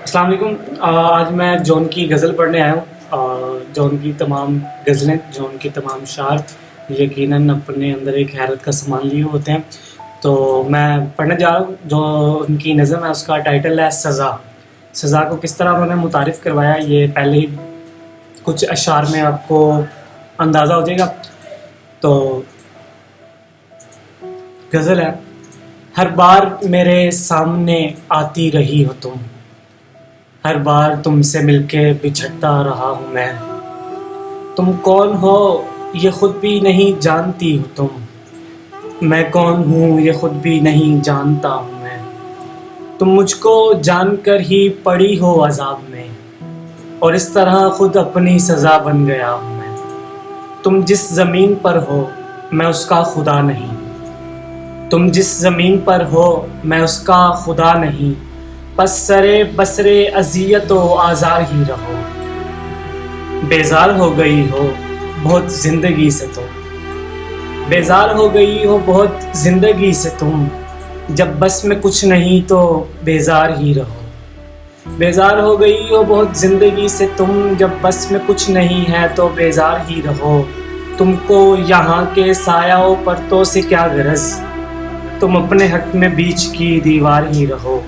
السلام علیکم۔ آج میں جون کی غزل پڑھنے آیا ہوں۔ جون کی تمام غزلیں، جون کے تمام شعر یقیناً اپنے اندر ایک حیرت کا سامان لیے ہوتے ہیں، تو میں پڑھنے جا رہا ہوں۔ جو ان کی نظم ہے اس کا ٹائٹل ہے سزا۔ سزا کو کس طرح انہوں نے متعارف کروایا یہ پہلے ہی کچھ اشعار میں آپ کو اندازہ ہو جائے گا۔ تو غزل ہے: ہر بار میرے سامنے آتی رہی ہو تم، ہر بار تم سے مل کے بچھڑتا رہا ہوں میں، تم کون ہو یہ خود بھی نہیں جانتی ہو تم، میں کون ہوں یہ خود بھی نہیں جانتا ہوں میں، تم مجھ کو جان کر ہی پڑی ہو عذاب میں، اور اس طرح خود اپنی سزا بن گیا ہوں میں، تم جس زمین پر ہو میں اس کا خدا نہیں، تم جس زمین پر ہو میں اس کا خدا نہیں، پس سرے بسرے اذیت و آزار ہی رہو، بیزار ہو گئی ہو بہت زندگی سے تم، بیزار ہو گئی ہو بہت زندگی سے تم، جب بس میں کچھ نہیں تو بیزار ہی رہو، بیزار ہو گئی ہو بہت زندگی سے تم، جب بس میں کچھ نہیں ہے تو بیزار ہی رہو، تم کو یہاں کے سایہ و پرتوں سے کیا غرض، تم اپنے حق میں بیچ کی دیوار ہی رہو،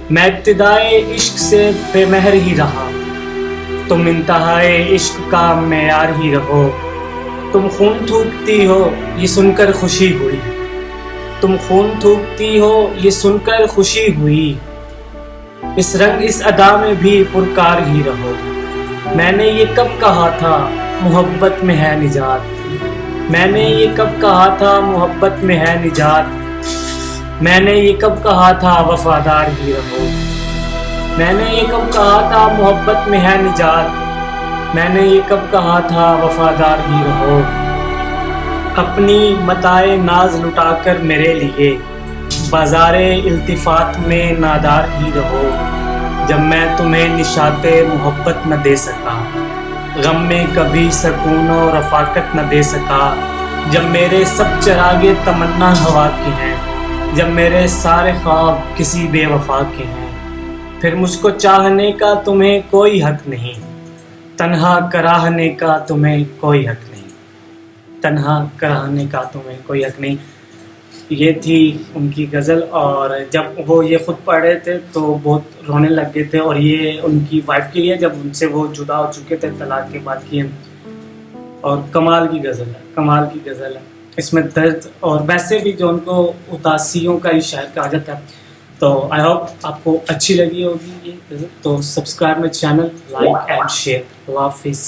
میں ابتدائے عشق سے بے مہر ہی رہا، تم انتہائے عشق کا معیار ہی رہو، تم خون تھوکتی ہو یہ سن کر خوشی ہوئی، تم خون تھوکتی ہو یہ سن کر خوشی ہوئی، اس رنگ اس ادا میں بھی پرکار ہی رہو، میں نے یہ کب کہا تھا محبت میں ہے نجات، میں نے یہ کب کہا تھا محبت میں ہے نجات، میں نے یہ کب کہا تھا وفادار ہی رہو، میں نے یہ کب کہا تھا محبت میں ہے نجات، میں نے یہ کب کہا تھا وفادار ہی رہو، اپنی متاع ناز لٹا کر میرے لیے بازار التفات میں نادار ہی رہو، جب میں تمہیں نشاط محبت نہ دے سکا، غم میں کبھی سکون و رفاقت نہ دے سکا، جب میرے سب چراغ تمنا ہوا کے ہیں، جب میرے سارے خواب کسی بے وفا کے ہیں، پھر مجھ کو چاہنے کا تمہیں کوئی حق نہیں، تنہا کراہنے کا تمہیں کوئی حق نہیں، تنہا کراہنے کا تمہیں کوئی حق نہیں۔ یہ تھی ان کی غزل، اور جب وہ یہ خود پڑھ رہے تھے تو بہت رونے لگ گئے تھے، اور یہ ان کی وائف کے لیے جب ان سے وہ جدا ہو چکے تھے طلاق کے بعد کی، اور کمال کی غزل ہے، کمال کی غزل ہے، اس میں درد اور ویسے بھی جو ان کو اداسیوں کا ہی شاعر کہا جاتا ہے۔ تو آئی ہوپ آپ کو اچھی لگی ہوگی یہ غزل، تو subscribe my channel, like and share. اللہ حافظ۔